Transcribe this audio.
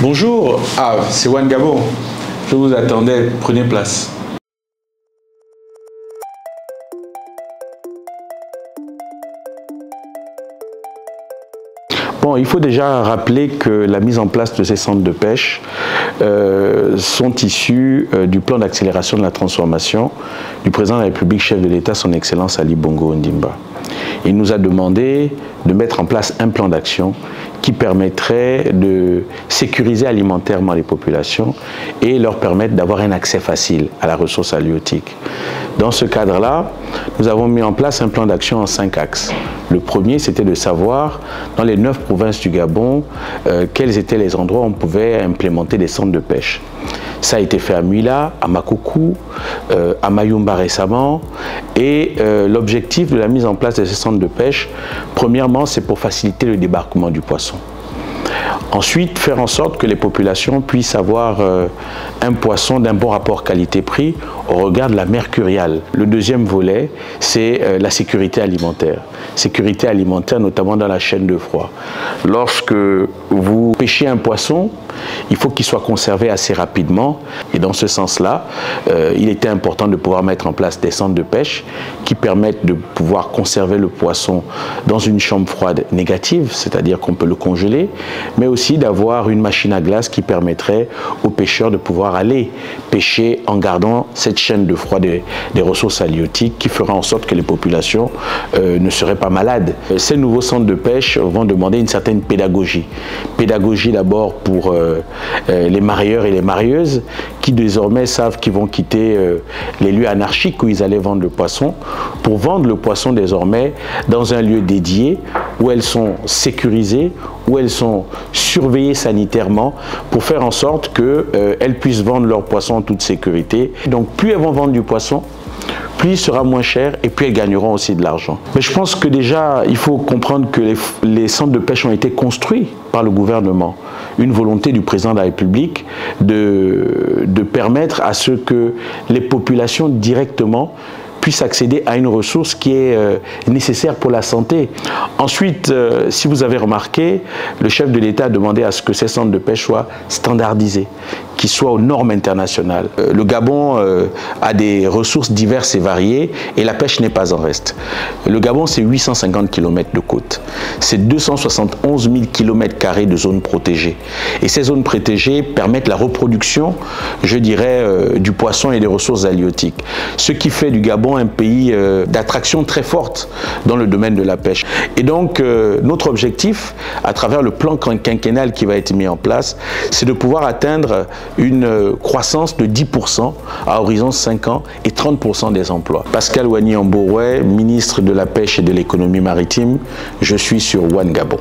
Bonjour, c'est One Gabon. Je vous attendais, prenez place. Bon, il faut déjà rappeler que la mise en place de ces centres de pêche sont issus du plan d'accélération de la transformation du président de la République, chef de l'État, son Excellence Ali Bongo Ondimba. Il nous a demandé de mettre en place un plan d'action qui permettrait de sécuriser alimentairement les populations et leur permettre d'avoir un accès facile à la ressource halieutique. Dans ce cadre-là, nous avons mis en place un plan d'action en 5 axes. Le premier, c'était de savoir, dans les 9 provinces du Gabon, quels étaient les endroits où on pouvait implémenter des centres de pêche. Ça a été fait à Muila, à Makoukou, à Mayumba récemment. Et l'objectif de la mise en place de ces centres de pêche, premièrement, c'est pour faciliter le débarquement du poisson. Ensuite, faire en sorte que les populations puissent avoir un poisson d'un bon rapport qualité-prix au regard de la mercuriale. Le deuxième volet, c'est la sécurité alimentaire. Sécurité alimentaire, notamment dans la chaîne de froid. Lorsque vous pêchez un poisson, il faut qu'il soit conservé assez rapidement. Et dans ce sens-là, il était important de pouvoir mettre en place des centres de pêche qui permettent de pouvoir conserver le poisson dans une chambre froide négative, c'est-à-dire qu'on peut le congeler, mais aussi d'avoir une machine à glace qui permettrait aux pêcheurs de pouvoir aller pêcher en gardant cette chaîne de froid des ressources halieutiques qui fera en sorte que les populations ne seraient pas malades. Ces nouveaux centres de pêche vont demander une certaine pédagogie. Pédagogie d'abord pour les marieurs et les marieuses qui désormais savent qu'ils vont quitter les lieux anarchiques où ils allaient vendre le poisson pour vendre le poisson désormais dans un lieu dédié où elles sont sécurisées, où elles sont surveillées sanitairement pour faire en sorte qu'elles puissent vendre leur poisson en toute sécurité. Donc plus elles vont vendre du poisson, plus il sera moins cher et puis elles gagneront aussi de l'argent. Mais je pense que déjà, il faut comprendre que les centres de pêche ont été construits par le gouvernement. Une volonté du président de la République de permettre à ce que les populations directement puissent accéder à une ressource qui est nécessaire pour la santé. Ensuite, si vous avez remarqué, le chef de l'État a demandé à ce que ces centres de pêche soient standardisés, qu'ils soient aux normes internationales. Le Gabon a des ressources diverses et variées et la pêche n'est pas en reste. Le Gabon, c'est 850 km de côte. C'est 271 000 km² de zones protégées. Et ces zones protégées permettent la reproduction, je dirais, du poisson et des ressources halieutiques. Ce qui fait du Gabon un pays d'attraction très forte dans le domaine de la pêche. Et donc, notre objectif, à travers le plan quinquennal qui va être mis en place, c'est de pouvoir atteindre une croissance de 10% à horizon 5 ans et 30% des emplois. Pascal Wani Amboroué, ministre de la Pêche et de l'économie maritime, je suis sur One Gabon.